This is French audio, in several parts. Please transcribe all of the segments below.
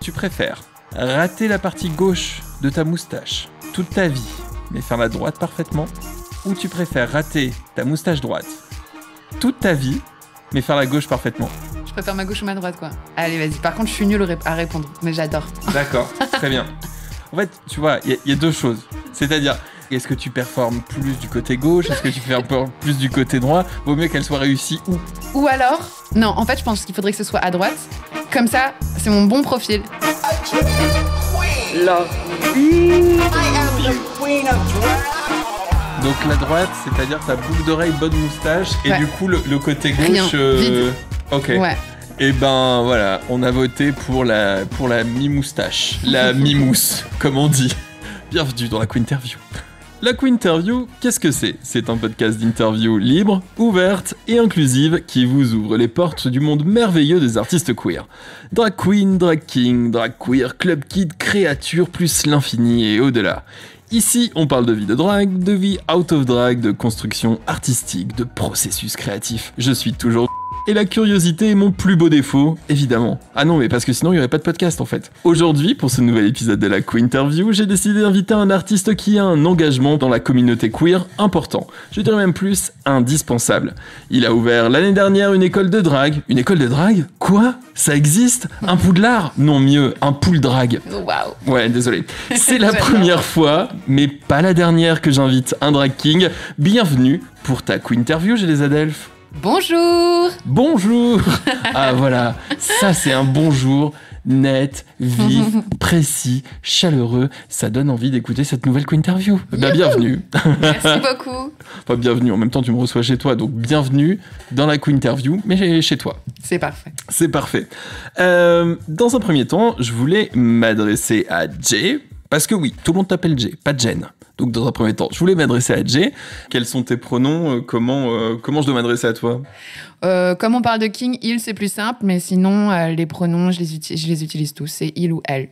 Tu préfères rater la partie gauche de ta moustache toute ta vie, mais faire la droite parfaitement, ou tu préfères rater ta moustache droite toute ta vie, mais faire la gauche parfaitement? Je préfère ma gauche ou ma droite, quoi. Allez, vas-y. Par contre, je suis nulle à répondre, mais j'adore. D'accord, très bien. En fait, tu vois, il y a deux choses. C'est-à-dire, est-ce que tu performes plus du côté gauche? Est-ce que tu performes plus du côté droit? Vaut mieux qu'elle soit réussie où? Ou alors, non, en fait, je pense qu'il faudrait que ce soit à droite. Comme ça, c'est mon bon profil. Donc la droite, c'est-à-dire ta boucle d'oreille, bonne moustache, et du coup, le côté gauche... Rien, vide. Ok. Ouais. Et ben voilà, on a voté pour la mi-moustache, la mi-mousse, comme on dit. Bienvenue dans la Quinterview. La Quinterview, qu'est-ce que c'est? C'est un podcast d'interview libre, ouverte et inclusive qui vous ouvre les portes du monde merveilleux des artistes queer. Drag queen, drag king, drag queer, club kid, créature, plus l'infini et au-delà. Ici, on parle de vie de drag, de vie out of drag, de construction artistique, de processus créatif. Je suis toujours... Et la curiosité est mon plus beau défaut, évidemment. Ah non, mais parce que sinon, il n'y aurait pas de podcast, en fait. Aujourd'hui, pour ce nouvel épisode de la Quinterview, j'ai décidé d'inviter un artiste qui a un engagement dans la communauté queer important. Je dirais même plus, indispensable. Il a ouvert l'année dernière une école de drague. Une école de drague? Quoi? Ça existe? Un poudlard? Non, mieux, un pool drag. Waouh. Ouais, désolé. C'est la première fois, mais pas la dernière que j'invite un drag king. Bienvenue pour ta Quinterview, j'ai les Adelphes. Bonjour. Bonjour. Ah voilà, ça c'est un bonjour net, vif, précis, chaleureux. Ça donne envie d'écouter cette nouvelle Quinterview. Bah, bienvenue. Merci beaucoup. Enfin, bienvenue, en même temps tu me reçois chez toi, donc bienvenue dans la Quinterview, mais chez toi. C'est parfait. C'est parfait. Dans un premier temps, je voulais m'adresser à Jay, parce que oui, tout le monde t'appelle Jay, pas Jen. Donc dans un premier temps, je voulais m'adresser à Jay. Quels sont tes pronoms? Comment je dois m'adresser à toi? Comme on parle de King, il, c'est plus simple, mais sinon, les pronoms, je les utilise tous. C'est il ou elle.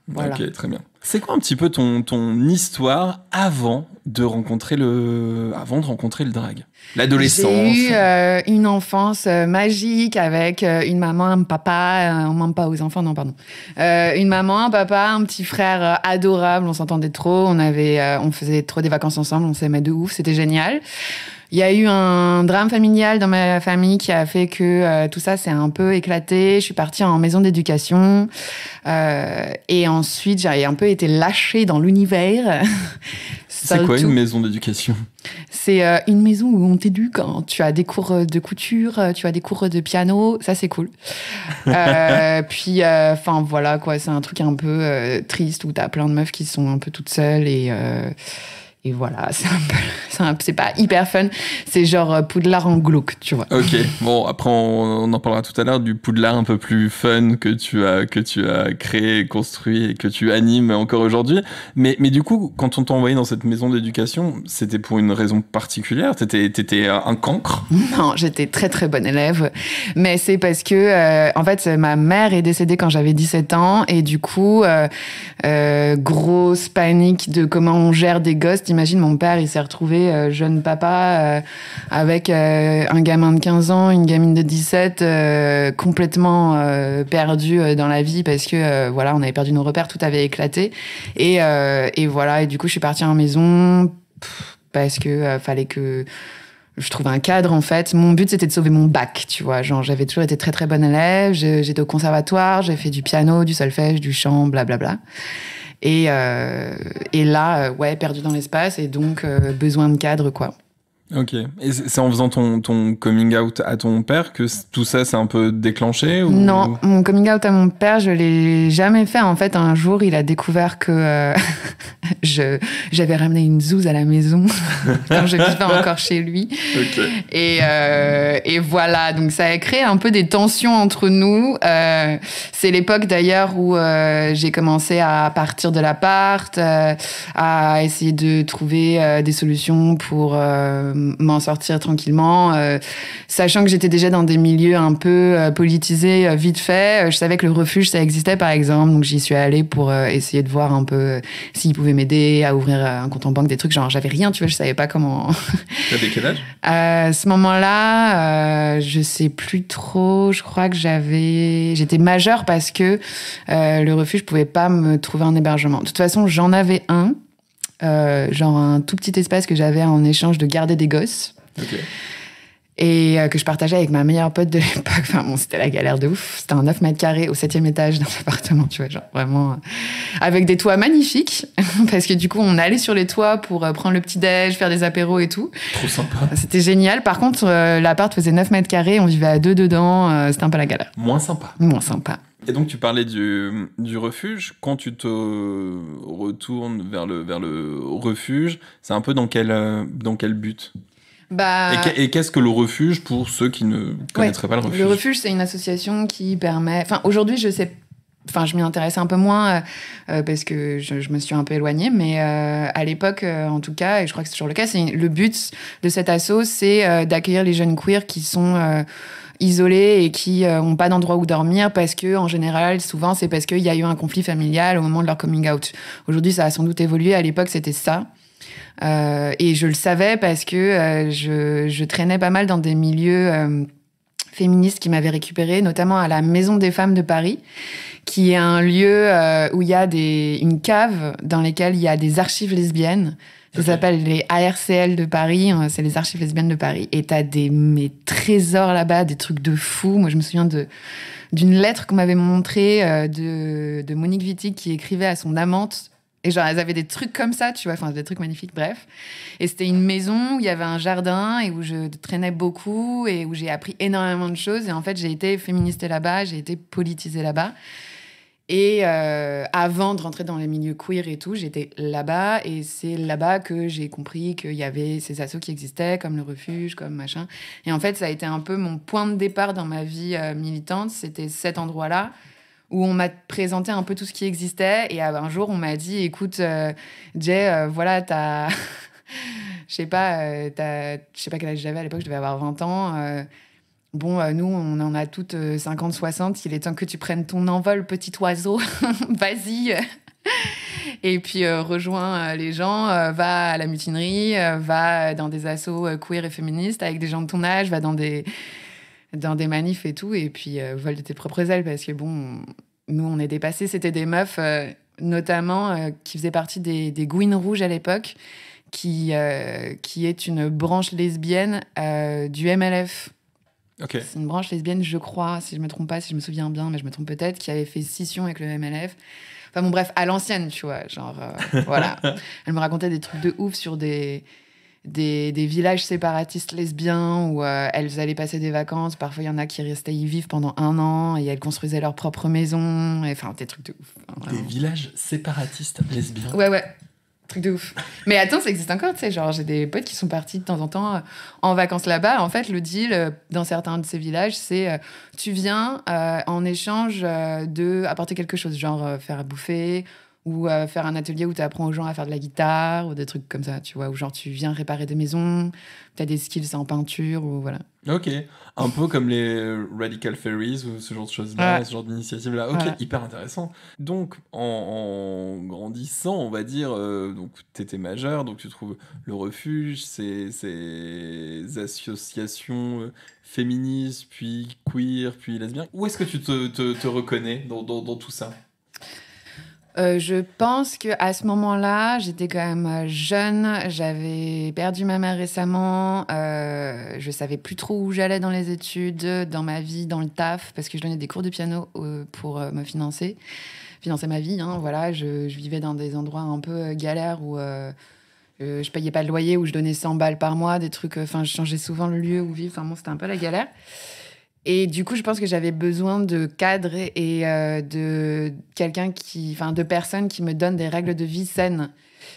Voilà. Ok, très bien. C'est quoi un petit peu ton histoire avant de rencontrer le drag? L'adolescence. J'ai eu une enfance magique avec une maman, un papa, on ment pas aux enfants, non pardon. Une maman, un papa, un petit frère adorable, on s'entendait trop, on faisait trop des vacances ensemble, on s'aimait de ouf, c'était génial. Il y a eu un drame familial dans ma famille qui a fait que tout ça s'est un peu éclaté. Je suis partie en maison d'éducation et ensuite j'ai un peu été lâchée dans l'univers. C'est quoi une maison d'éducation? C'est une maison où on t'éduque. Tu as des cours de couture, tu as des cours de piano, ça c'est cool. Puis, enfin voilà quoi, c'est un truc un peu triste où t'as plein de meufs qui sont un peu toutes seules et voilà, c'est pas hyper fun. C'est genre Poudlard en glauque, tu vois. Ok, bon, après on en parlera tout à l'heure du Poudlard un peu plus fun que tu as créé, construit et que tu animes encore aujourd'hui. Mais du coup, quand on t'a envoyé dans cette maison d'éducation, c'était pour une raison particulière? T'étais un cancre? Non, j'étais très très bonne élève. Mais c'est parce que, en fait, ma mère est décédée quand j'avais 17 ans. Et du coup, grosse panique de comment on gère des gosses. T'imagines, mon père, il s'est retrouvé jeune papa avec un gamin de 15 ans, une gamine de 17, complètement perdu dans la vie parce que, voilà, on avait perdu nos repères, tout avait éclaté. Et voilà, et du coup, je suis partie en maison parce que fallait que je trouve un cadre, en fait. Mon but, c'était de sauver mon bac, tu vois. Genre, j'avais toujours été très, très bonne élève. J'étais au conservatoire, j'ai fait du piano, du solfège, du chant, blablabla. Et là, ouais, perdu dans l'espace et donc besoin de cadre, quoi. Ok. Et c'est en faisant ton coming out à ton père que tout ça s'est un peu déclenché ou... Non, mon coming out à mon père, je l'ai jamais fait. En fait, un jour, il a découvert que j'avais ramené une zouze à la maison quand je vivais encore chez lui. Okay. Et voilà, donc ça a créé un peu des tensions entre nous. C'est l'époque d'ailleurs où j'ai commencé à partir de l'appart, à essayer de trouver des solutions pour m'en sortir tranquillement, sachant que j'étais déjà dans des milieux un peu politisés vite fait. Je savais que le refuge, ça existait, par exemple, donc j'y suis allée pour essayer de voir un peu s'ils pouvaient m'aider à ouvrir un compte en banque, des trucs, genre j'avais rien, tu vois, je savais pas comment... T'avais quel âge ? À ce moment-là, je sais plus trop, je crois que j'étais majeure parce que le refuge pouvait pas me trouver un hébergement. De toute façon, j'en avais un, genre un tout petit espace que j'avais en échange de garder des gosses. Ok. Et que je partageais avec ma meilleure pote de l'époque. Enfin bon, c'était la galère de ouf. C'était un 9 mètres carrés au 7e étage d'un appartement, tu vois, genre vraiment avec des toits magnifiques. Parce que du coup, on allait sur les toits pour prendre le petit-déj, faire des apéros et tout. Trop sympa. C'était génial. Par contre, l'appart faisait 9 mètres carrés, on vivait à 2 dedans. C'était un peu la galère. Moins sympa. Moins sympa. Et donc, tu parlais du refuge. Quand tu te retournes vers le refuge, c'est un peu dans quel but ? Et qu'est-ce que le refuge pour ceux qui ne connaîtraient pas le refuge ? Le refuge, c'est une association qui permet... Enfin, aujourd'hui, je sais... Enfin, je m'y intéresse un peu moins parce que je me suis un peu éloignée, mais à l'époque, en tout cas, et je crois que c'est toujours le cas, le but de cette asso, c'est d'accueillir les jeunes queers qui sont... isolés et qui n'ont pas d'endroit où dormir parce que, en général, souvent, c'est parce qu'il y a eu un conflit familial au moment de leur coming out. Aujourd'hui, ça a sans doute évolué. À l'époque, c'était ça. Et je le savais parce que je traînais pas mal dans des milieux féministes qui m'avaient récupérée, notamment à la Maison des Femmes de Paris, qui est un lieu où il y a une cave dans laquelle il y a des archives lesbiennes. Ça s'appelle les ARCL de Paris, c'est les archives lesbiennes de Paris. Et t'as des trésors là-bas, des trucs de fou. Moi, je me souviens d'une lettre qu'on m'avait montrée de Monique Wittig qui écrivait à son amante. Et genre, elles avaient des trucs comme ça, tu vois, enfin, des trucs magnifiques, bref. Et c'était une maison où il y avait un jardin et où je traînais beaucoup et où j'ai appris énormément de choses. Et en fait, j'ai été féministée là-bas, j'ai été politisée là-bas. Et avant de rentrer dans les milieux queer et tout, j'étais là-bas. Et c'est là-bas que j'ai compris qu'il y avait ces assos qui existaient, comme le refuge, comme machin. Et en fait, ça a été un peu mon point de départ dans ma vie militante. C'était cet endroit-là où on m'a présenté un peu tout ce qui existait. Et un jour, on m'a dit, écoute, Jay, voilà, t'as... je sais pas quel âge j'avais à l'époque, je devais avoir 20 ans. Nous, on en a toutes 50, 60. Il est temps que tu prennes ton envol, petit oiseau. Vas-y. Et puis, rejoins les gens, va à la mutinerie, va dans des assos queer et féministes avec des gens de ton âge, va dans des manifs et tout. Et puis, vole de tes propres ailes parce que, nous, on est dépassés. C'était des meufs, notamment, qui faisaient partie des Gouines Rouges à l'époque, qui est une branche lesbienne du MLF. Okay. C'est une branche lesbienne, je crois, si je me trompe pas, si je me souviens bien, mais je me trompe peut-être, qui avait fait scission avec le MLF. Enfin bon, bref, à l'ancienne, tu vois, genre, voilà. Elle me racontait des trucs de ouf sur des villages séparatistes lesbiens où elles allaient passer des vacances. Parfois, il y en a qui restaient y vivre pendant 1 an et elles construisaient leur propre maison. Enfin, des trucs de ouf. Hein, des villages séparatistes lesbiens. Ouais. Truc de ouf. Mais attends, ça existe encore, tu sais. Genre, j'ai des potes qui sont partis de temps en temps en vacances là-bas. En fait, le deal dans certains de ces villages, c'est tu viens en échange de apporter quelque chose, genre faire à bouffer ou faire un atelier où tu apprends aux gens à faire de la guitare ou des trucs comme ça, tu vois. Ou genre, tu viens réparer des maisons, tu as des skills en peinture ou voilà. Ok, un peu comme les Radical Fairies ou ce genre de choses-là, ce genre d'initiatives-là. Ok, voilà. Hyper intéressant. Donc, en grandissant, on va dire, donc t'étais majeur, donc tu trouves le refuge, ces associations féministes, puis queer, puis lesbiennes. Où est-ce que tu te reconnais dans tout ça ? Je pense qu'à ce moment-là, j'étais quand même jeune. J'avais perdu ma mère récemment. Je savais plus trop où j'allais dans les études, dans ma vie, dans le taf, parce que je donnais des cours de piano pour me financer ma vie. Hein, voilà, je vivais dans des endroits un peu galères où je payais pas le loyer, où je donnais 100 balles par mois, des trucs. Enfin, je changeais souvent le lieu où vivre. Enfin, bon, c'était un peu la galère. Et du coup, je pense que j'avais besoin de cadres et de personnes qui me donnent des règles de vie saines.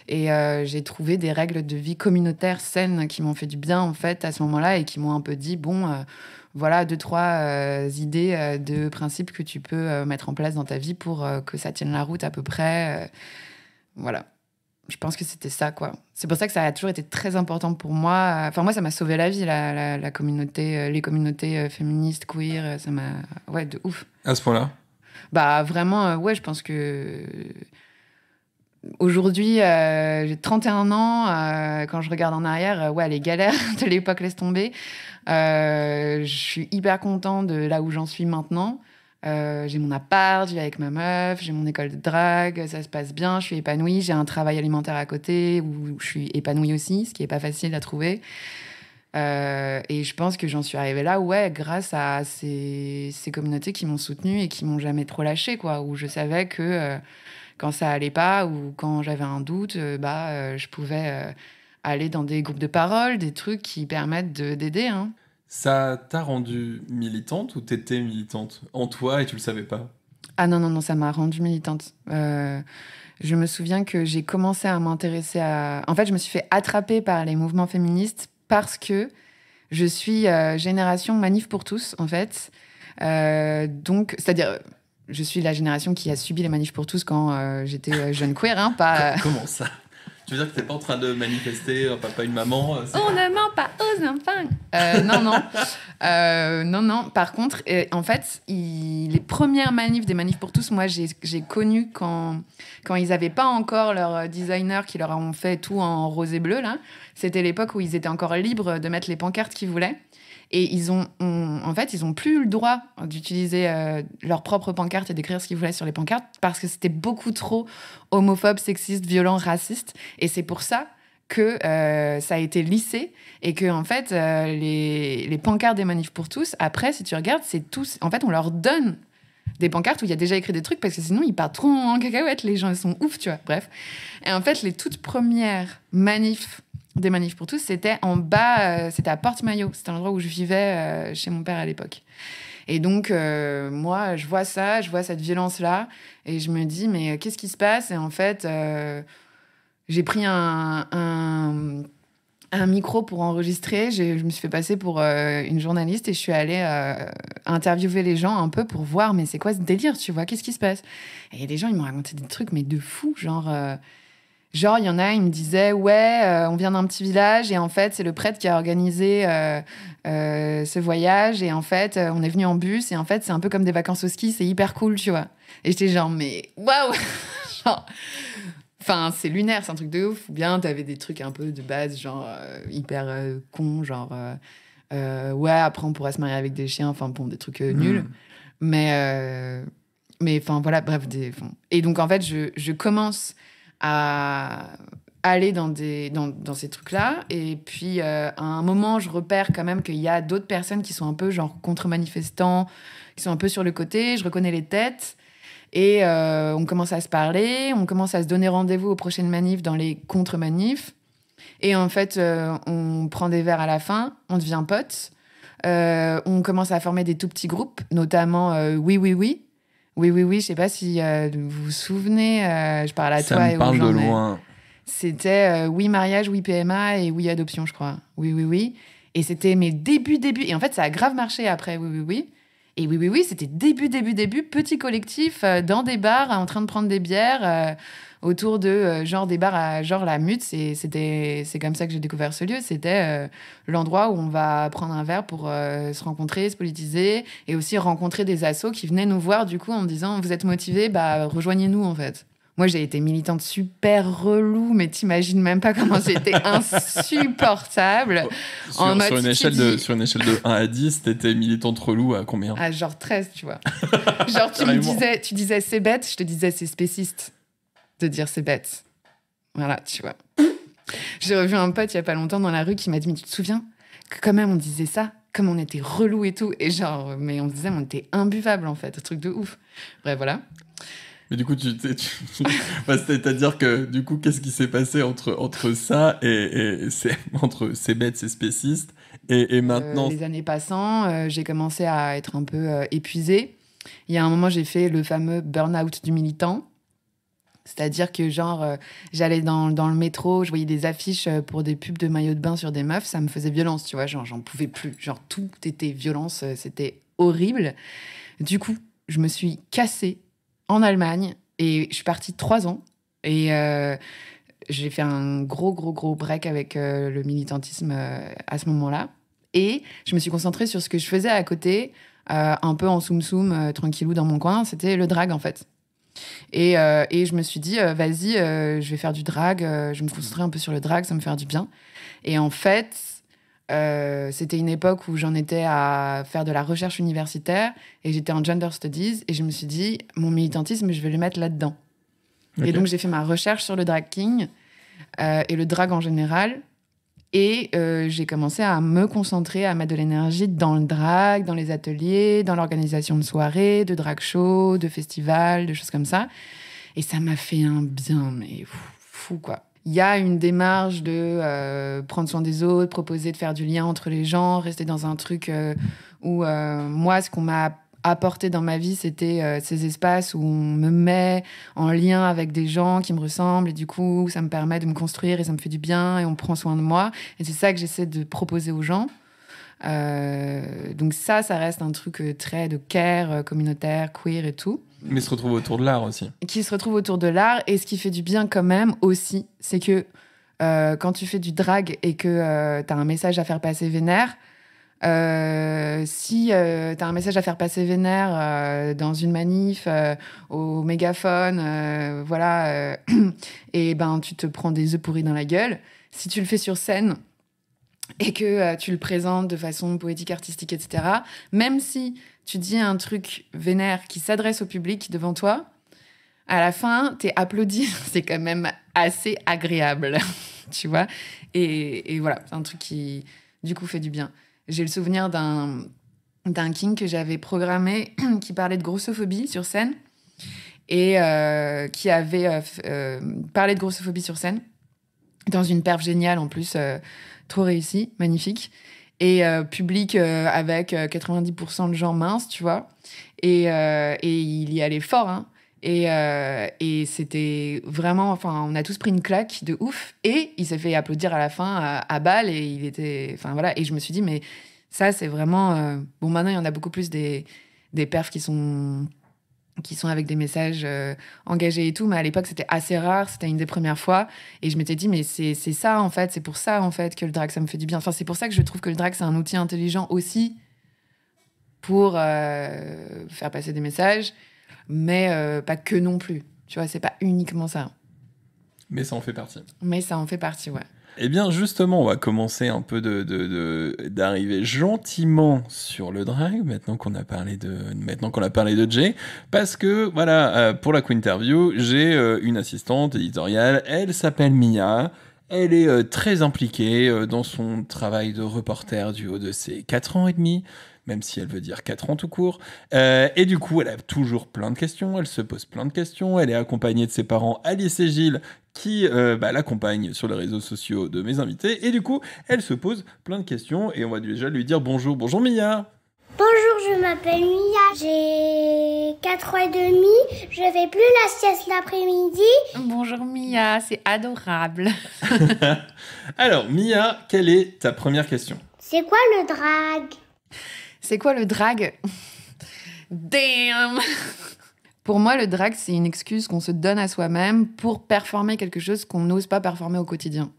Et j'ai trouvé des règles de vie communautaires saines qui m'ont fait du bien, en fait, à ce moment-là, et qui m'ont un peu dit, voilà 2-3 idées de principes que tu peux mettre en place dans ta vie pour que ça tienne la route à peu près. Voilà. Je pense que c'était ça, quoi. C'est pour ça que ça a toujours été très important pour moi. Enfin, moi, ça m'a sauvé la vie, la communauté, les communautés féministes, queer, ça m'a... Ouais, de ouf. À ce point-là? Bah, vraiment, ouais, je pense que... Aujourd'hui, j'ai 31 ans. Quand je regarde en arrière, ouais, les galères de l'époque, laisse tomber. Je suis hyper content de là où j'en suis maintenant. J'ai mon appart, je vis avec ma meuf, j'ai mon école de drague, ça se passe bien, je suis épanouie. J'ai un travail alimentaire à côté où je suis épanouie aussi, ce qui n'est pas facile à trouver. Et je pense que j'en suis arrivée là, ouais, grâce à ces communautés qui m'ont soutenue et qui m'ont jamais trop lâchée, quoi. Où je savais que quand ça allait pas ou quand j'avais un doute, je pouvais aller dans des groupes de parole, des trucs qui permettent d'aider, hein. Ça t'a rendue militante ou t'étais militante en toi et tu le savais pas? Ah non, non, non, ça m'a rendue militante. Je me souviens que j'ai commencé à m'intéresser à... En fait, je me suis fait attraper par les mouvements féministes parce que je suis génération Manif pour tous, en fait. Donc, c'est-à-dire, je suis la génération qui a subi les Manifs pour tous quand j'étais jeune queer, hein, pas... Comment ça? Tu veux dire que t'es pas en train de manifester un papa, une maman? On ne ment pas aux enfants. Non, non. Non, non. Par contre, en fait, les premières manifs des Manifs pour tous, moi, j'ai connu quand ils n'avaient pas encore leurs designers qui leur ont fait tout en rose et bleu, là. C'était l'époque où ils étaient encore libres de mettre les pancartes qu'ils voulaient. Et en fait, ils ont plus le droit d'utiliser leur propre pancarte et d'écrire ce qu'ils voulaient sur les pancartes parce que c'était beaucoup trop homophobe, sexiste, violent, raciste. Et c'est pour ça que ça a été lissé et que en fait, les pancartes des Manifs pour tous, après, si tu regardes, c'est tous... En fait, on leur donne des pancartes où il y a déjà écrit des trucs parce que sinon, ils partent trop en cacahuète. Les gens, ils sont ouf, tu vois. Bref. Et en fait, les toutes premières manifs des Manifs pour tous, c'était en bas, c'était à Porte-Maillot. C'était l'endroit où je vivais chez mon père à l'époque. Et donc, moi, je vois ça, je vois cette violence-là, et je me dis, mais qu'est-ce qui se passe? Et en fait, j'ai pris un micro pour enregistrer. Je me suis fait passer pour une journaliste et je suis allée interviewer les gens un peu pour voir, mais c'est quoi ce délire, tu vois? Qu'est-ce qui se passe? Et les gens, ils m'ont raconté des trucs, mais de fou, genre... Genre, il y en a, ils me disaient, ouais, on vient d'un petit village et en fait, c'est le prêtre qui a organisé ce voyage et en fait, on est venu en bus et en fait, c'est un peu comme des vacances au ski, c'est hyper cool, tu vois. Et j'étais genre, mais waouh! Genre, enfin, c'est lunaire, c'est un truc de ouf. Ou bien, t'avais des trucs un peu de base, genre hyper cons, genre, ouais, après, on pourra se marier avec des chiens, enfin, bon, des trucs nuls. Mais enfin, voilà, bref. Et donc, en fait, je commence à aller dans ces trucs-là. Et puis, à un moment, je repère quand même qu'il y a d'autres personnes qui sont un peu genre contre-manifestants, qui sont un peu sur le côté. Je reconnais les têtes. Et on commence à se parler. On commence à se donner rendez-vous aux prochaines manifs dans les contre-manifs. Et en fait, on prend des verres à la fin. On devient potes. On commence à former des tout petits groupes, notamment Oui, oui, oui. Oui, oui, oui, je sais pas si vous vous souvenez, je parle à toi et aux gens. Ça me parle de loin. C'était Oui mariage, oui PMA et Oui adoption, je crois. Oui, oui, oui. Et c'était mes débuts. Et en fait, ça a grave marché après Oui, oui, oui. Et Oui, oui, oui, c'était début, petit collectif dans des bars en train de prendre des bières autour de genre des bars à genre la Mute. C'est comme ça que j'ai découvert ce lieu. C'était l'endroit où on va prendre un verre pour se rencontrer, se politiser et aussi rencontrer des assos qui venaient nous voir du coup en me disant vous êtes motivés, bah rejoignez-nous en fait. Moi, j'ai été militante super relou, mais t'imagines même pas comment j'étais insupportable. Sur une échelle de 1 à 10, t'étais militante relou à combien? À genre 13, tu vois. Genre, tu disais c'est bête, je te disais c'est spéciste de dire c'est bête. Voilà, tu vois. J'ai revu un pote il y a pas longtemps dans la rue qui m'a dit mais tu te souviens que quand même on disait ça, comme on était relou et tout. Et genre, mais on disait on était imbuvable en fait, un truc de ouf. Bref, voilà. Mais du coup, c'est-à-dire que du coup, qu'est-ce qui s'est passé entre ça et entre c'est bête, c'est spéciste et maintenant les années passant, j'ai commencé à être un peu épuisée. Il y a un moment, j'ai fait le fameux burn-out du militant. C'est-à-dire que genre, j'allais dans le métro, je voyais des affiches pour des pubs de maillots de bain sur des meufs, ça me faisait violence, tu vois, genre j'en pouvais plus. Genre tout était violence, c'était horrible. Du coup, je me suis cassée en Allemagne et je suis partie 3 ans. Et j'ai fait un gros break avec le militantisme à ce moment-là. Et je me suis concentrée sur ce que je faisais à côté, un peu en soum-soum, tranquillou dans mon coin. C'était le drag, en fait. Et je me suis dit, vas-y, je vais faire du drag. Je vais me concentrer un peu sur le drag, ça me fait du bien. Et en fait, c'était une époque où j'en étais à faire de la recherche universitaire et j'étais en gender studies. Et je me suis dit, mon militantisme, je vais le mettre là-dedans. Okay. Et donc, j'ai fait ma recherche sur le drag king et le drag en général. Et j'ai commencé à me concentrer, à mettre de l'énergie dans le drag, dans les ateliers, dans l'organisation de soirées, de drag shows, de festivals, de choses comme ça. Et ça m'a fait un bien, mais fou, quoi. Il y a une démarche de prendre soin des autres, proposer de faire du lien entre les gens, rester dans un truc où moi, ce qu'on m'a apporté dans ma vie, c'était ces espaces où on me met en lien avec des gens qui me ressemblent et du coup, ça me permet de me construire et ça me fait du bien et on prend soin de moi. Et c'est ça que j'essaie de proposer aux gens. Donc ça reste un truc très de care, communautaire, queer et tout. Mais se retrouve autour de l'art aussi. Qui se retrouve autour de l'art. Et ce qui fait du bien quand même aussi, c'est que quand tu fais du drag et que t'as un message à faire passer vénère, si t'as un message à faire passer vénère dans une manif, au mégaphone, voilà, et ben tu te prends des œufs pourris dans la gueule. Si tu le fais sur scène et que tu le présentes de façon poétique, artistique, etc., même si tu dis un truc vénère qui s'adresse au public devant toi, à la fin, t'es applaudi. C'est quand même assez agréable, tu vois. Et voilà, c'est un truc qui, du coup, fait du bien. J'ai le souvenir d'un king que j'avais programmé qui parlait de grossophobie sur scène et qui avait parlé de grossophobie sur scène dans une perf géniale en plus, trop réussie, magnifique. Et public avec 90% de gens minces, tu vois. Et il y allait fort, hein. Et c'était vraiment... Enfin, on a tous pris une claque de ouf. Et il s'est fait applaudir à la fin à balle. Et il était... Enfin, voilà. Et je me suis dit, mais ça, c'est vraiment... Bon, maintenant, il y en a beaucoup plus des perfs qui sont avec des messages engagés et tout. Mais à l'époque, c'était assez rare. C'était une des premières fois. Et je m'étais dit, mais c'est ça, en fait. C'est pour ça, en fait, que le drag, ça me fait du bien. Enfin, c'est pour ça que je trouve que le drag, c'est un outil intelligent aussi pour faire passer des messages. Mais pas que non plus. Tu vois, c'est pas uniquement ça. Mais ça en fait partie. Mais ça en fait partie, ouais. Eh bien, justement, on va commencer un peu d'arriver gentiment sur le drag, maintenant qu'on a parlé de Jay, parce que, voilà, pour la Quinterview, j'ai une assistante éditoriale, elle s'appelle Mia, elle est très impliquée dans son travail de reporter du haut de ses 4 ans et demi, même si elle veut dire 4 ans tout court. Et du coup, elle a toujours plein de questions, elle se pose plein de questions, elle est accompagnée de ses parents Alice et Gilles, qui l'accompagnent sur les réseaux sociaux de mes invités. Et du coup, elle se pose plein de questions et on va déjà lui dire bonjour. Bonjour Mia. Bonjour, je m'appelle Mia, j'ai 4 ans et demi, je fais plus la sieste l'après-midi. Bonjour Mia, c'est adorable. Alors Mia, quelle est ta première question ? C'est quoi le drag ? C'est quoi le drag ? Damn ! Pour moi, le drag, c'est une excuse qu'on se donne à soi-même pour performer quelque chose qu'on n'ose pas performer au quotidien.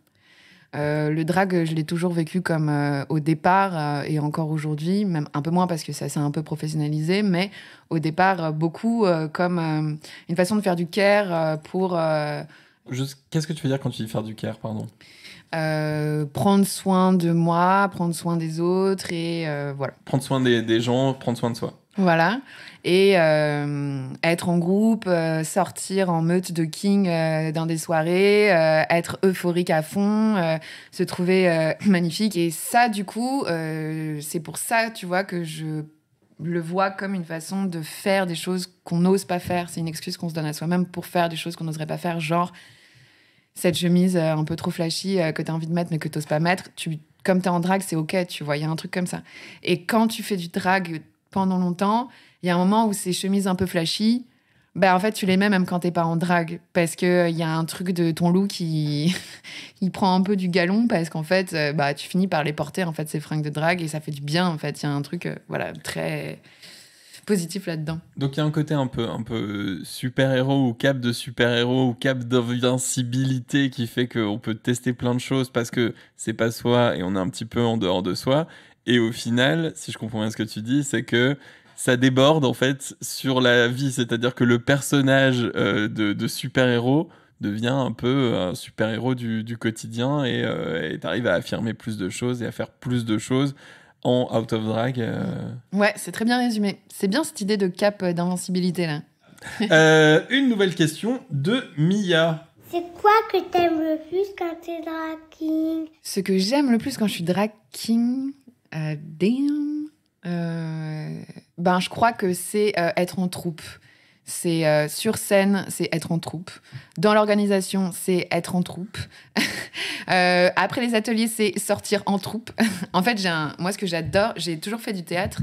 Le drag, je l'ai toujours vécu comme au départ, et encore aujourd'hui, même un peu moins parce que ça s'est un peu professionnalisé, mais au départ, beaucoup comme une façon de faire du care pour... Qu'est-ce que tu veux dire quand tu dis faire du care, pardon ? Prendre soin de moi, prendre soin des autres et voilà. Prendre soin des gens, prendre soin de soi. Voilà. Et être en groupe, sortir en meute de king dans des soirées, être euphorique à fond, se trouver magnifique. Et ça, du coup, c'est pour ça, tu vois, que je le vois comme une façon de faire des choses qu'on n'ose pas faire. C'est une excuse qu'on se donne à soi-même pour faire des choses qu'on n'oserait pas faire, genre cette chemise un peu trop flashy que t'as envie de mettre mais que t'oses pas mettre. Comme t'es en drague, c'est ok, tu vois, il y a un truc comme ça. Et quand tu fais du drague pendant longtemps, il y a un moment où ces chemises un peu flashy, en fait, tu les mets même quand t'es pas en drague, parce que y a un truc de ton look qui il prend un peu du galon, parce qu'en fait, tu finis par les porter, en fait, ces fringues de drague, et ça fait du bien, en fait. Il y a un truc, voilà, très positif là-dedans. Donc il y a un côté un peu super-héros ou cap de super-héros ou cap d'invincibilité qui fait qu'on peut tester plein de choses parce que c'est pas soi et on est un petit peu en dehors de soi. Et au final, si je comprends bien ce que tu dis, c'est que ça déborde en fait sur la vie. C'est-à-dire que le personnage de super-héros devient un peu un super-héros du quotidien et t'arrives à affirmer plus de choses et à faire plus de choses en out of drag. Ouais, c'est très bien résumé. C'est bien cette idée de cap d'invincibilité là. Une nouvelle question de Mia. C'est quoi que t'aimes le plus quand t'es drag king? Ce que j'aime le plus quand je suis drag king, je crois que c'est être en troupe. C'est sur scène, c'est être en troupe. Dans l'organisation, c'est être en troupe. Après les ateliers, c'est sortir en troupe. En fait, moi, ce que j'adore, j'ai toujours fait du théâtre.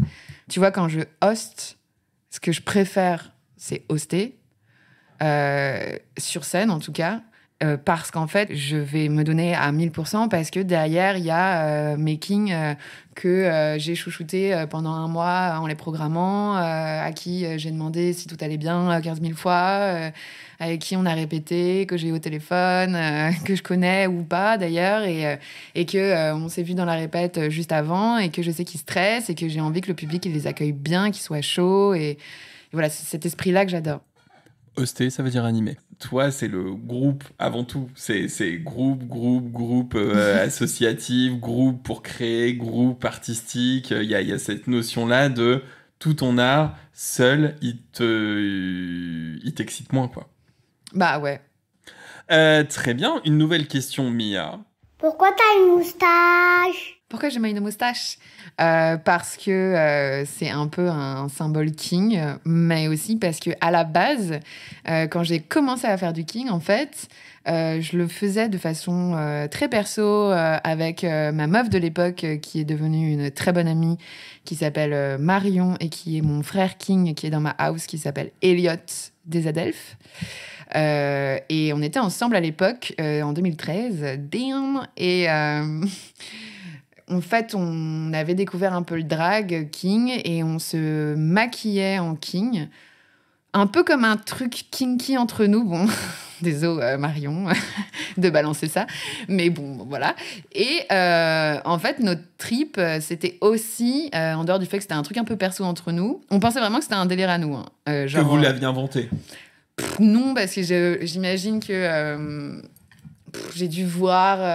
Tu vois, quand je hoste, ce que je préfère, c'est hoster. Sur scène, en tout cas. Parce qu'en fait, je vais me donner à 1000% parce que derrière, il y a mes kings que j'ai chouchouté pendant un mois en les programmant, à qui j'ai demandé si tout allait bien 15 000 fois, avec qui on a répété, que j'ai eu au téléphone, que je connais ou pas d'ailleurs, et que on s'est vu dans la répète juste avant, et que je sais qu'ils stressent, et que j'ai envie que le public il les accueille bien, qu'ils soient chauds, et voilà, c'est cet esprit-là que j'adore. Hoster, ça veut dire animer. Toi, c'est le groupe avant tout. C'est groupe associatif, groupe pour créer, groupe artistique. Il y a cette notion-là de tout ton art, seul, il t'excite moins, quoi. Bah ouais. Très bien. Une nouvelle question, Mia. Pourquoi t'as une moustache? Pourquoi j'ai une moustache? Parce que c'est un peu un symbole king, mais aussi parce que à la base, quand j'ai commencé à faire du king, en fait, je le faisais de façon très perso avec ma meuf de l'époque, qui est devenue une très bonne amie, qui s'appelle Marion, et qui est mon frère king, qui est dans ma house, qui s'appelle Elliot des Adelphes. Et on était ensemble à l'époque, en 2013, damn, et en fait, on avait découvert un peu le drag king et on se maquillait en king, un peu comme un truc kinky entre nous. Bon, désolé Marion de balancer ça, mais bon, voilà. Et en fait, notre trip, c'était aussi, en dehors du fait que c'était un truc un peu perso entre nous, on pensait vraiment que c'était un délire à nous. Genre, que vous l'aviez inventé? Non, parce que j'imagine que j'ai dû voir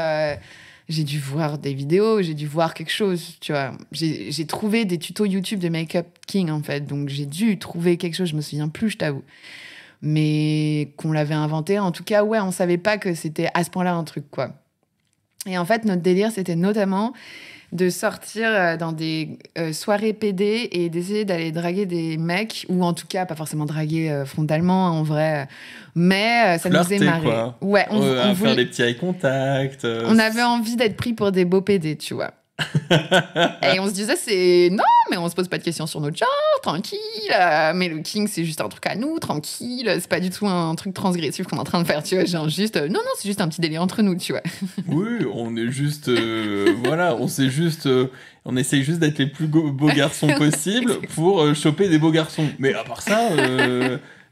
des vidéos, j'ai dû voir quelque chose, tu vois. J'ai trouvé des tutos YouTube de Make-up King, en fait. Donc, j'ai dû trouver quelque chose, je me souviens plus, je t'avoue. Mais qu'on l'avait inventé, en tout cas, ouais, on savait pas que c'était à ce point-là un truc, quoi. Et en fait, notre délire, c'était notamment de sortir dans des soirées PD et d'essayer d'aller draguer des mecs, ou en tout cas, pas forcément draguer frontalement, en vrai, mais ça nous faisait marrer. Quoi. Ouais, on voulait faire des petits eye contact. On avait envie d'être pris pour des beaux PD, tu vois. Et on se disait, non, mais on se pose pas de questions sur notre genre, tranquille. Mais le king, c'est juste un truc à nous, tranquille. C'est pas du tout un truc transgressif qu'on est en train de faire, tu vois. Genre juste, non, c'est juste un petit délire entre nous, tu vois. Oui, on est juste, voilà, on essaye juste d'être les plus beaux garçons possibles pour choper des beaux garçons. Mais à part ça,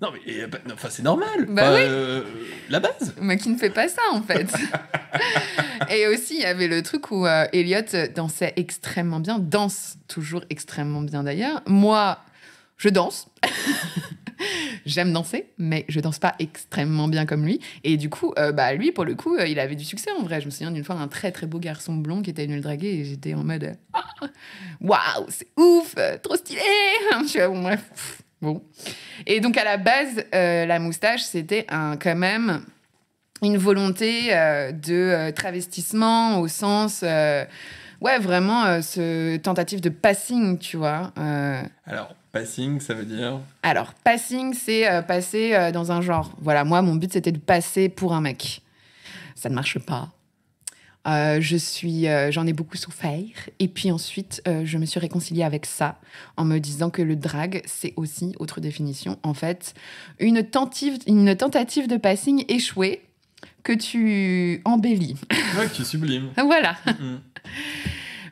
non, mais enfin, c'est normal. Bah oui. La base. Mais qui ne fait pas ça, en fait. Et aussi, il y avait le truc où Elliot dansait extrêmement bien, danse toujours extrêmement bien d'ailleurs. Moi, je danse. J'aime danser, mais je danse pas extrêmement bien comme lui. Et du coup, lui, pour le coup, il avait du succès en vrai. Je me souviens d'une fois d'un très très beau garçon blond qui était venu le draguer et j'étais en mode waouh, c'est ouf, trop stylé. Je suis bon, bref. Bon. Et donc, à la base, la moustache, c'était quand même une volonté de travestissement au sens... vraiment, ce tentative de passing, tu vois. Alors, passing, ça veut dire... Alors, passing, c'est passer dans un genre. Voilà, moi, mon but, c'était de passer pour un mec. Ça ne marche pas. J'en ai beaucoup souffert. Et puis ensuite, je me suis réconciliée avec ça en me disant que le drag, c'est aussi, autre définition, en fait, une tentative de passing échouée que tu embellis. Ouais, que tu sublimes. Voilà.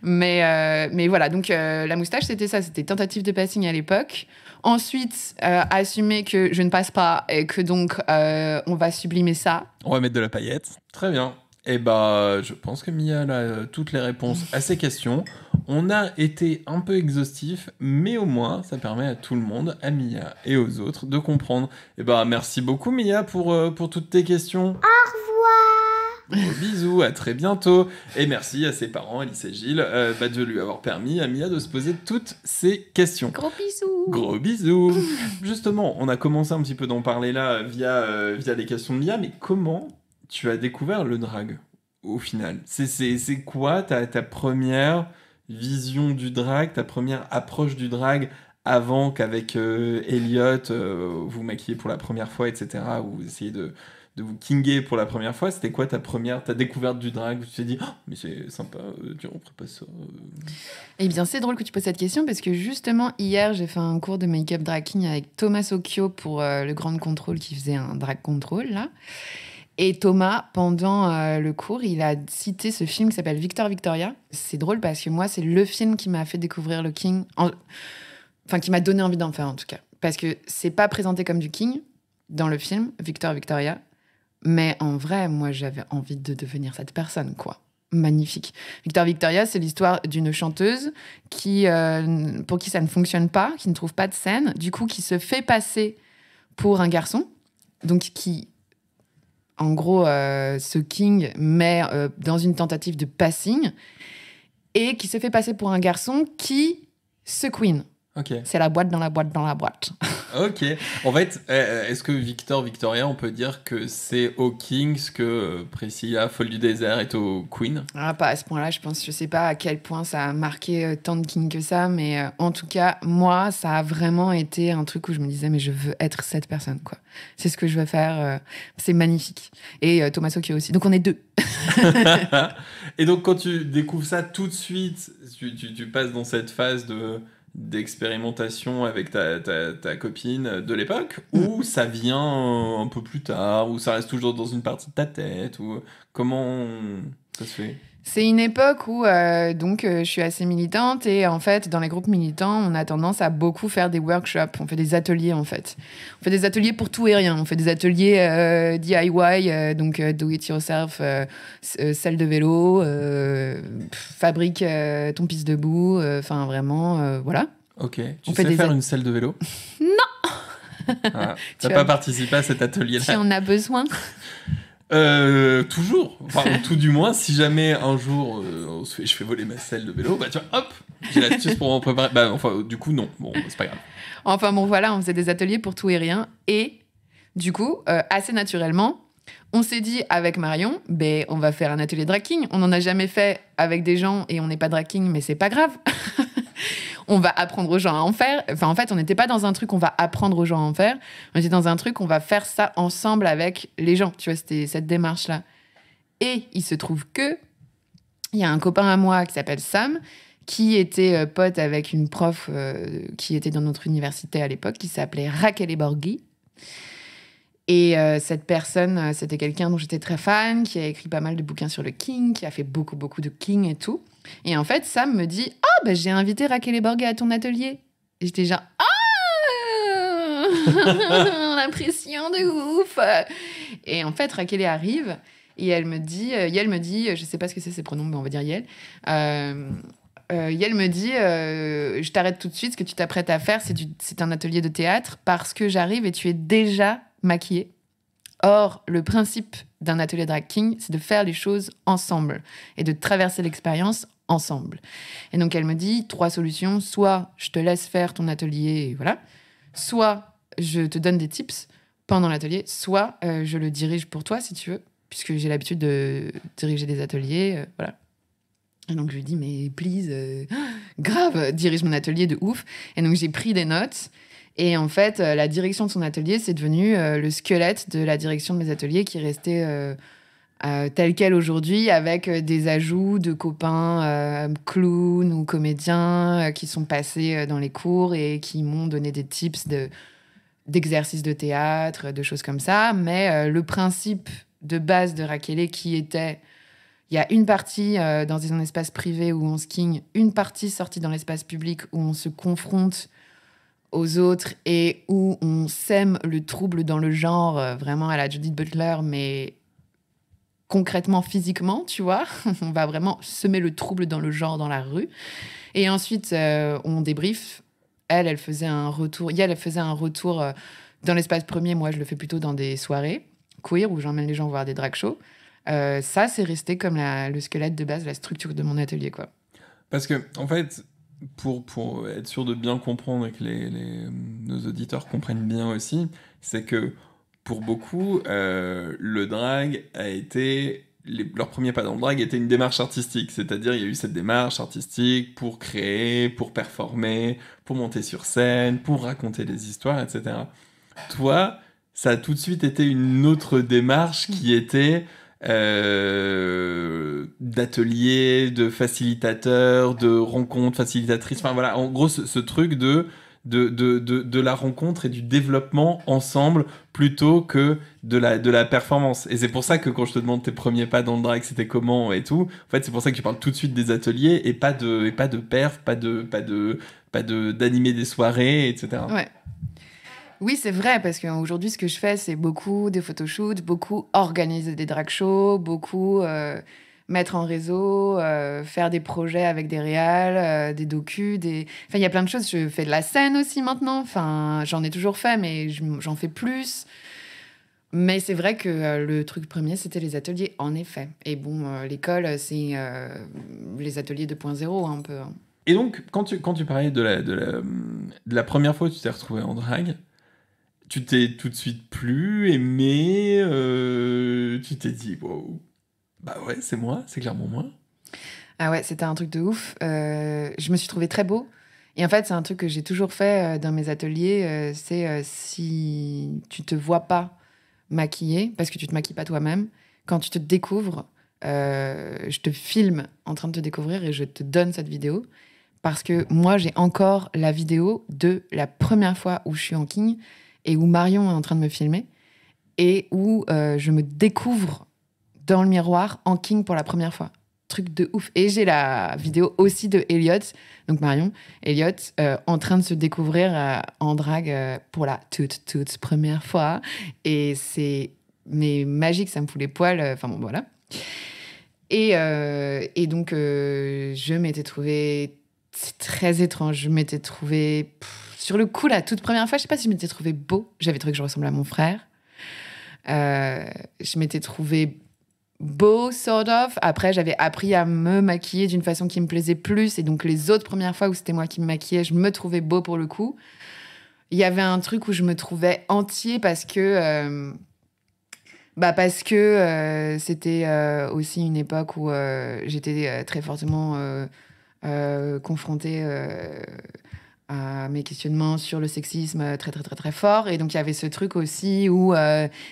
Mais voilà, donc la moustache, c'était ça, c'était tentative de passing à l'époque. Ensuite, assumer que je ne passe pas et que donc on va sublimer ça. On va mettre de la paillette. Très bien. Et bah, je pense que Mia a toutes les réponses à ces questions. On a été un peu exhaustif, mais au moins, ça permet à tout le monde, à Mia et aux autres, de comprendre. Et bah, merci beaucoup Mia pour toutes tes questions. Au revoir. Gros bisous, à très bientôt. Et merci à ses parents, Alice et Gilles, de lui avoir permis à Mia de se poser toutes ces questions. Gros bisous. Gros bisous. Justement, on a commencé un petit peu d'en parler là via les questions de Mia, mais comment tu as découvert le drag au final? C'est quoi ta première vision du drag, ta première approche du drag avant qu'avec Elliot vous maquillez pour la première fois, etc., ou vous essayez de vous kinguer pour la première fois? C'était quoi ta découverte du drag où tu t'es dit oh, mais c'est sympa, tiens, on ferait pas ça Eh bien, c'est drôle que tu poses cette question parce que justement, hier, j'ai fait un cours de make-up drag king avec Thomas Occhio pour le Grand Contrôle qui faisait un drag control, là. Et Thomas, pendant le cours, il a cité ce film qui s'appelle Victor Victoria. C'est drôle parce que moi, c'est le film qui m'a fait découvrir le king, enfin, qui m'a donné envie d'en faire en tout cas. Parce que c'est pas présenté comme du king dans le film, Victor Victoria. Mais en vrai, moi, j'avais envie de devenir cette personne, quoi. Magnifique. Victor Victoria, c'est l'histoire d'une chanteuse pour qui ça ne fonctionne pas, qui ne trouve pas de scène, du coup, qui se fait passer pour un garçon, donc qui, en gros, se king, mais dans une tentative de passing, et qui se fait passer pour un garçon qui se queen. Ok. C'est la boîte dans la boîte dans la boîte. Ok. En fait, est-ce que Victor Victoria, on peut dire que c'est au King ce que Priscilla, folle du désert, est au Queen? Ah, pas à ce point-là, je sais pas à quel point ça a marqué tant de king que ça, mais en tout cas, moi, ça a vraiment été un truc où je me disais, mais je veux être cette personne, quoi. C'est ce que je veux faire, c'est magnifique. Et Thomas Occhio aussi. Donc on est deux. Et donc, quand tu découvres ça tout de suite, tu passes dans cette phase d'expérimentation avec ta copine de l'époque, ou ça vient un peu plus tard, ou ça reste toujours dans une partie de ta tête, ou comment ça se fait? C'est une époque où je suis assez militante et en fait dans les groupes militants on a tendance à beaucoup faire des workshops, on fait des ateliers en fait. On fait des ateliers pour tout et rien, on fait des ateliers DIY, donc do it yourself, selle de vélo, fabrique ton pisse debout, enfin vraiment voilà. Ok, tu On fait sais des faire une selle de vélo? Non. Ah, t'as pas participé à cet atelier-là? Tu en as besoin? Toujours. Enfin, tout du moins, si jamais un jour je fais voler ma selle de vélo, bah tu vois, hop, j'ai l'astuce pour m'en préparer. Bah enfin, du coup, non. Bon, c'est pas grave. Enfin bon, voilà, on faisait des ateliers pour tout et rien. Et du coup, assez naturellement, on s'est dit avec Marion, on va faire un atelier drag king. On n'en a jamais fait avec des gens et on n'est pas drag king, mais c'est pas grave. On va apprendre aux gens à en faire. Enfin, en fait, on n'était pas dans un truc on va apprendre aux gens à en faire. On était dans un truc on va faire ça ensemble avec les gens. Tu vois, c'était cette démarche-là. Et il se trouve que il y a un copain à moi qui s'appelle Sam, qui était pote avec une prof qui était dans notre université à l'époque, qui s'appelait Rachele Borghi. Et cette personne, c'était quelqu'un dont j'étais très fan, qui a écrit pas mal de bouquins sur le king, qui a fait beaucoup, beaucoup de king et tout. Et en fait, Sam me dit « Ah, j'ai invité Rachele Borghi à ton atelier. » Et j'étais genre « Ah l'impression de ouf !» Et en fait, Rachele arrive et elle me dit, je sais pas ce que c'est ses pronoms, mais on va dire Yel. Yel me dit je t'arrête tout de suite, ce que tu t'apprêtes à faire, c'est un atelier de théâtre parce que j'arrive et tu es déjà maquillée. Or, le principe d'un atelier drag king, c'est de faire les choses ensemble et de traverser l'expérience ensemble. Et donc, elle me dit 3 solutions. Soit je te laisse faire ton atelier, voilà. Soit je te donne des tips pendant l'atelier. Soit je le dirige pour toi, si tu veux, puisque j'ai l'habitude de diriger des ateliers, voilà. Et donc, je lui dis, mais please, grave, dirige mon atelier de ouf. Et donc, j'ai pris des notes. Et en fait, la direction de son atelier, c'est devenu le squelette de la direction de mes ateliers qui est resté tel quel aujourd'hui, avec des ajouts de copains clowns ou comédiens qui sont passés dans les cours et qui m'ont donné des tips d'exercices de théâtre, de choses comme ça. Mais le principe de base de Rachele qui était... Il y a une partie dans un espace privé où on se king, une partie sortie dans l'espace public où on se confronte aux autres et où on sème le trouble dans le genre, vraiment à la Judith Butler, mais concrètement, physiquement, tu vois. On va vraiment semer le trouble dans le genre, dans la rue. Et ensuite, on débrief. Elle faisait un retour. Elle faisait un retour dans l'espace premier. Moi, je le fais plutôt dans des soirées queer où j'emmène les gens voir des drag shows. Ça, c'est resté comme le squelette de base, la structure de mon atelier, quoi. Parce que, en fait, pour être sûr de bien comprendre et que nos auditeurs comprennent bien aussi, c'est que pour beaucoup, le drag a été... leur premier pas dans le drag était une démarche artistique, c'est-à-dire il y a eu cette démarche artistique pour créer, pour performer, pour monter sur scène, pour raconter des histoires, etc. Toi, ça a tout de suite été une autre démarche qui était d'atelier, de facilitateur, de rencontre facilitatrice, enfin voilà, en gros ce truc de la rencontre et du développement ensemble plutôt que de la performance. Et c'est pour ça que quand je te demande tes premiers pas dans le drag, c'était comment et tout, en fait c'est pour ça que tu parles tout de suite des ateliers et pas de perf, pas d'animer des soirées, etc. Ouais. Oui, c'est vrai, parce qu'aujourd'hui, ce que je fais, c'est beaucoup des photoshoots, beaucoup organiser des drag shows, beaucoup mettre en réseau, faire des projets avec des réals, des docus, Enfin, il y a plein de choses. Je fais de la scène aussi maintenant. Enfin, j'en ai toujours fait, mais j'en fais plus. Mais c'est vrai que le truc premier, c'était les ateliers, en effet. Et bon, l'école, c'est les ateliers 2.0, un peu. Et donc, quand tu parlais de la première fois où tu t'es retrouvé en drag, tu t'es tout de suite plus aimé, tu t'es dit, wow, bah ouais, c'est moi, c'est clairement moi. Ah ouais, c'était un truc de ouf. Je me suis trouvée très beau. Et en fait, c'est un truc que j'ai toujours fait dans mes ateliers, c'est si tu te vois pas maquillée, parce que tu te maquilles pas toi-même, quand tu te découvres, je te filme en train de te découvrir et je te donne cette vidéo. Parce que moi, j'ai encore la vidéo de la première fois où je suis en king et où Marion est en train de me filmer et où je me découvre dans le miroir en king pour la première fois. Truc de ouf. Et j'ai la vidéo aussi de Elliot, donc Marion, Elliot, en train de se découvrir en drague pour la toute première fois. Et c'est magique, ça me fout les poils. Enfin bon, voilà. Et donc, je m'étais trouvée... C'est très étrange. Je m'étais trouvée... sur le coup, la toute première fois, je sais pas si je m'étais trouvée beau. J'avais trouvé que je ressemblais à mon frère. Je m'étais trouvée beau, sort of. Après, j'avais appris à me maquiller d'une façon qui me plaisait plus. Et donc, les autres premières fois où c'était moi qui me maquillais, je me trouvais beau pour le coup. Il y avait un truc où je me trouvais entier parce que c'était aussi une époque où j'étais très fortement confrontée à mes questionnements sur le sexisme très, très, très, très fort. Et donc, il y avait ce truc aussi où,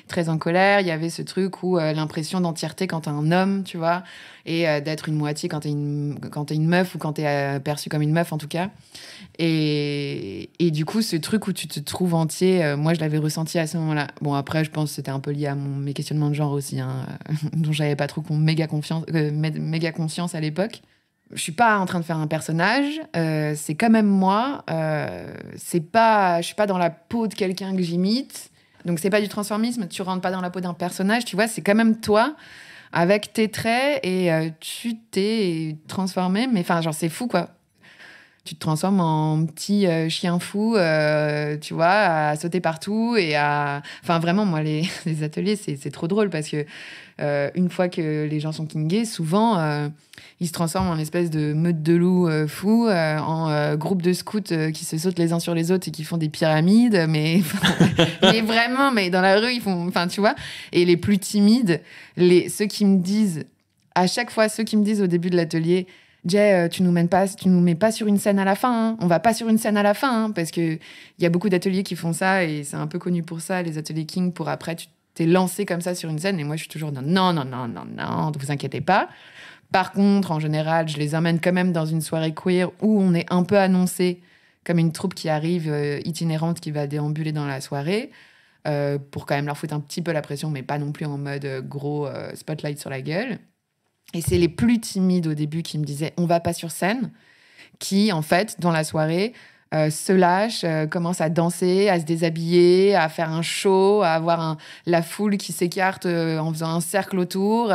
très en colère, il y avait ce truc où l'impression d'entièreté quand t'es un homme, tu vois, et d'être une moitié quand t'es une meuf ou quand t'es perçue comme une meuf, en tout cas. Et du coup, ce truc où tu te trouves entier, moi, je l'avais ressenti à ce moment-là. Bon, après, je pense que c'était un peu lié à mes questionnements de genre aussi, hein, dont j'avais pas trop méga conscience à l'époque. Je suis pas en train de faire un personnage, c'est quand même moi. Je suis pas dans la peau de quelqu'un que j'imite. Donc c'est pas du transformisme, tu rentres pas dans la peau d'un personnage, tu vois, c'est quand même toi, avec tes traits, et tu t'es transformé, mais enfin, genre, c'est fou, quoi. Tu te transformes en petit chien fou, tu vois, à sauter partout et à... Enfin, vraiment, moi, les ateliers, c'est trop drôle parce que une fois que les gens sont kingés, souvent, ils se transforment en espèce de meute de loups fous, en groupe de scouts qui se sautent les uns sur les autres et qui font des pyramides, mais vraiment, mais dans la rue, ils font... Enfin, tu vois. Et les plus timides, ceux qui me disent... À chaque fois, ceux qui me disent au début de l'atelier... Jay, tu nous mets pas sur une scène à la fin. Hein. On va pas sur une scène à la fin, hein, parce que il y a beaucoup d'ateliers qui font ça et c'est un peu connu pour ça, les ateliers King, pour après tu t'es lancé comme ça sur une scène. Et moi, je suis toujours non, ne vous inquiétez pas. Par contre, en général, je les emmène quand même dans une soirée queer où on est un peu annoncé comme une troupe qui arrive itinérante qui va déambuler dans la soirée pour quand même leur foutre un petit peu la pression, mais pas non plus en mode gros spotlight sur la gueule. Et c'est les plus timides au début qui me disaient « on va pas sur scène », qui, en fait, dans la soirée, se lâche, commence à danser, à se déshabiller, à faire un show, à avoir la foule qui s'écarte en faisant un cercle autour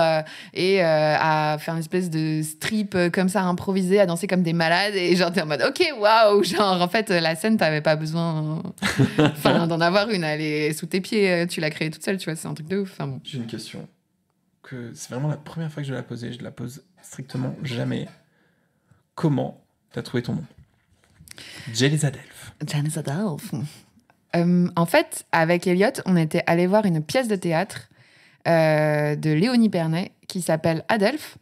et à faire une espèce de strip comme ça improvisé, à danser comme des malades. Et genre, t'es en mode, ok, waouh! Genre, en fait, la scène, t'avais pas besoin d'en avoir une. Elle est sous tes pieds, tu l'as créée toute seule, tu vois, c'est un truc de ouf. Enfin, bon. J'ai une question. C'est vraiment la première fois que je vais la poser. Je la pose strictement jamais. Comment t'as trouvé ton nom? Janice Adelph. Janice Adelph. En fait, avec Elliot, on était allé voir une pièce de théâtre de Léonie Pernet qui s'appelle Adelph.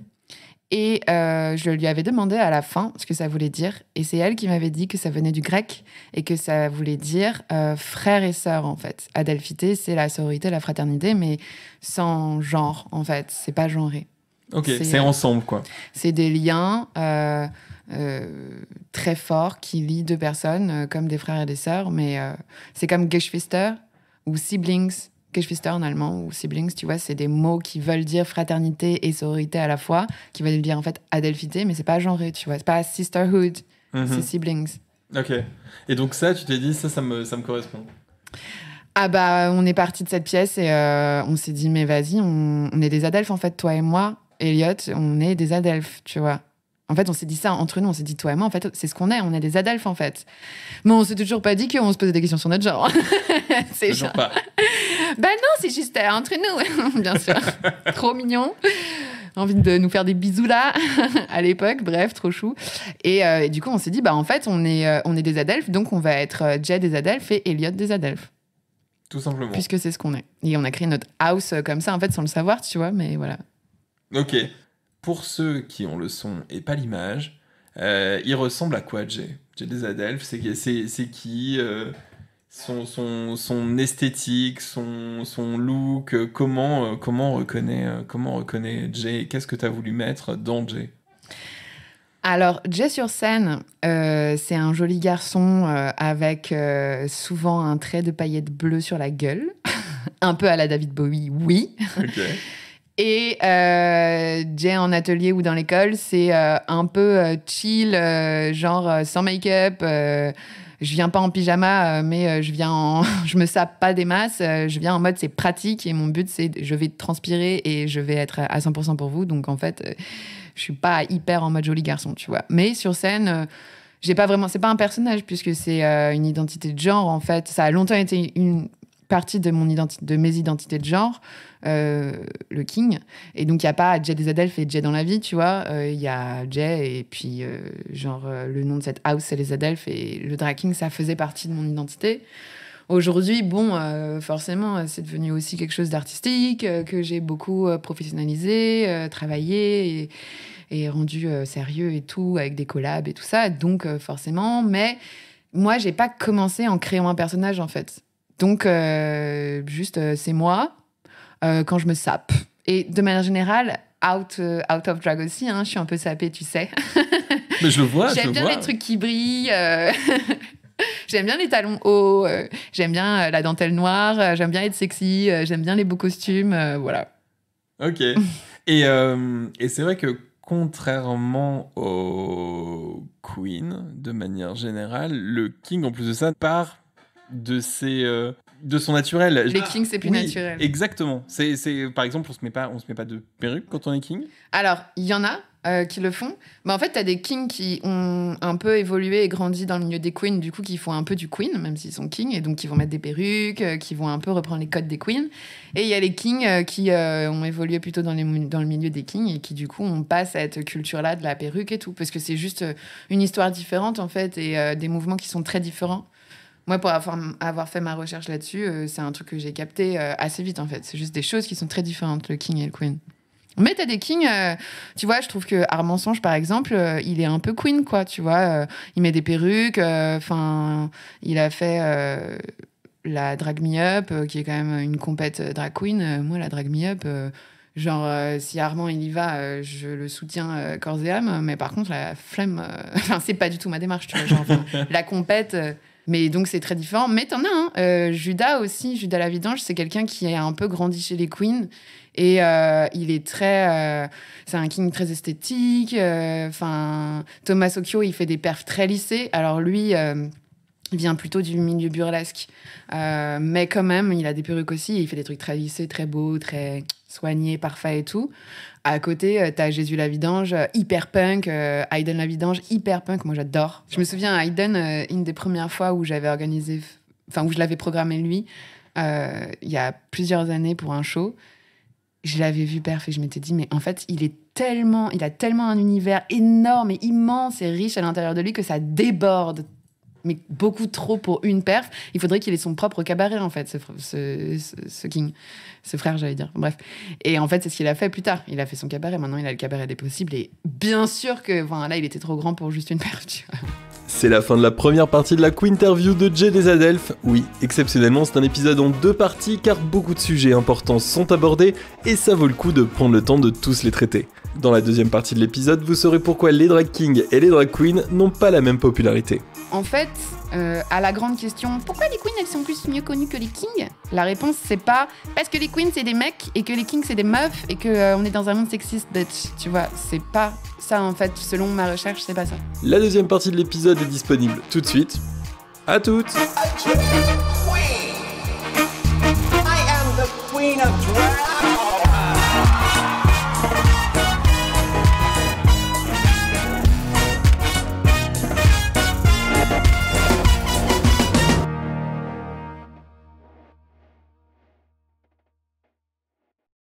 Et je lui avais demandé à la fin ce que ça voulait dire. Et c'est elle qui m'avait dit que ça venait du grec et que ça voulait dire frère et sœur, en fait. Adelphité, c'est la sororité, la fraternité, mais sans genre, en fait. C'est pas genré. Ok, c'est ensemble, quoi. C'est des liens très forts qui lient deux personnes comme des frères et des sœurs, mais c'est comme Geschwister ou siblings. Geschwister en allemand ou siblings, tu vois, c'est des mots qui veulent dire fraternité et sororité à la fois, qui veulent dire en fait adelphité, mais c'est pas genré, tu vois, c'est pas sisterhood, c'est siblings. Ok. Et donc ça, tu t'es dit, ça me correspond. Ah bah, on est parti de cette pièce et on s'est dit, mais vas-y, on est des adelphes en fait, toi et moi, Elliot, on est des adelphes, tu vois. En fait, on s'est dit ça entre nous, on s'est dit, toi et moi, en fait, c'est ce qu'on est, on est des adelphes, en fait. Mais on s'est toujours pas dit qu'on se posait des questions sur notre genre. C'est toujours pas. Ben non, c'est juste entre nous, bien sûr. Trop mignon. Envie de nous faire des bisous là, à l'époque, bref, trop chou. Et du coup, on s'est dit, bah en fait, on est des adelphes, donc on va être Jay des adelphes et Elliot des adelphes. Tout simplement. Puisque c'est ce qu'on est. Et on a créé notre house comme ça, en fait, sans le savoir, tu vois, mais voilà. Ok. Pour ceux qui ont le son et pas l'image, il ressemble à quoi, Jay? Jay des adelphes, c'est qui son esthétique, son look, comment on reconnaît Jay? Qu'est-ce que tu as voulu mettre dans Jay? Alors, Jay sur scène, c'est un joli garçon avec souvent un trait de paillettes bleues sur la gueule. Un peu à la David Bowie, oui. Ok. Et Jay en atelier ou dans l'école, c'est un peu chill, genre sans make-up. Je viens pas en pyjama, mais je me sape pas des masses. Je viens en mode c'est pratique et mon but c'est je vais transpirer et je vais être à 100% pour vous. Donc en fait, je suis pas hyper en mode joli garçon, tu vois. Mais sur scène, j'ai pas vraiment. C'est pas un personnage puisque c'est une identité de genre en fait. Ça a longtemps été une partie de mes identités de genre, le King. Et donc, il n'y a pas Jay des adelphes et Jay dans la vie, tu vois. Il y a Jay et puis, le nom de cette house, c'est les adelphes. Et le drag king, ça faisait partie de mon identité. Aujourd'hui, bon, forcément, c'est devenu aussi quelque chose d'artistique, que j'ai beaucoup professionnalisé, travaillé et rendu sérieux et tout, avec des collabs et tout ça. Donc, forcément, mais moi, j'ai pas commencé en créant un personnage, en fait. Donc, juste, c'est moi quand je me sape. Et de manière générale, out of drag aussi, hein, je suis un peu sapée, tu sais. Mais je le vois, J'aime bien les trucs qui brillent. J'aime bien les talons hauts. J'aime bien la dentelle noire. J'aime bien être sexy. J'aime bien les beaux costumes. Voilà. Ok. Et c'est vrai que contrairement au Queen, de manière générale, le King, en plus de ça, part de son naturel. Les kings, c'est plus naturel. Exactement. C'est par exemple, on se met pas de perruque quand on est king. Alors, il y en a qui le font. Mais en fait, t'as des kings qui ont un peu évolué et grandi dans le milieu des queens, du coup, qui font un peu du queen, même s'ils sont kings, et donc qui vont mettre des perruques, qui vont un peu reprendre les codes des queens. Et il y a les kings qui ont évolué plutôt dans le milieu des kings et qui, du coup, ont pas cette culture-là de la perruque et tout, parce que c'est juste une histoire différente, en fait, et des mouvements qui sont très différents. Moi, pour avoir fait ma recherche là-dessus, c'est un truc que j'ai capté assez vite, en fait. C'est juste des choses qui sont très différentes, le king et le queen. Mais t'as des kings, tu vois, je trouve que Armand Songe, par exemple, il est un peu queen, quoi, tu vois. Il met des perruques, il a fait la Drag Me Up, qui est quand même une compète drag queen. Moi, la Drag Me Up, si Armand, il y va, je le soutiens corps et âme. Mais par contre, la flemme, c'est pas du tout ma démarche, tu vois. La compète... Mais donc, c'est très différent. Mais t'en as, hein. Judas aussi, Judas la Vidange, c'est quelqu'un qui a un peu grandi chez les queens. Et il est très... c'est un king très esthétique. Thomas Occhio, il fait des perfs très lissés. Alors lui, Il vient plutôt du milieu burlesque. Mais quand même, il a des perruques aussi. Et il fait des trucs très lissés, très beaux, très soignés, parfaits et tout. À côté, t'as Jésus Lavidange, hyper punk. Hayden Lavidange, hyper punk. Moi, j'adore. Je me souviens, à Hayden, une des premières fois où j'avais organisé... Enfin, où je l'avais programmé, lui, il y a plusieurs années pour un show. Je l'avais vu perf et je m'étais dit, mais en fait, il a tellement un univers énorme et immense et riche à l'intérieur de lui que ça déborde, mais beaucoup trop pour une perf. Il faudrait qu'il ait son propre cabaret, en fait, ce King. Ce frère, j'allais dire. Bref. Et en fait, c'est ce qu'il a fait plus tard. Il a fait son cabaret. Maintenant, il a le cabaret des possibles. Et bien sûr que, enfin, là, il était trop grand pour juste une perf, tu vois. C'est la fin de la première partie de la Quinterview de Jay des Adelphes. Oui, exceptionnellement, c'est un épisode en 2 parties car beaucoup de sujets importants sont abordés et ça vaut le coup de prendre le temps de tous les traiter. Dans la deuxième partie de l'épisode, vous saurez pourquoi les drag kings et les drag queens n'ont pas la même popularité. En fait, à la grande question, pourquoi les queens elles sont plus mieux connues que les kings ? La réponse c'est pas parce que les queens c'est des mecs et que les kings c'est des meufs et que on est dans un monde sexiste, bitch. Tu vois, c'est pas ça en fait. Selon ma recherche, c'est pas ça. La deuxième partie de l'épisode est disponible tout de suite. À toutes.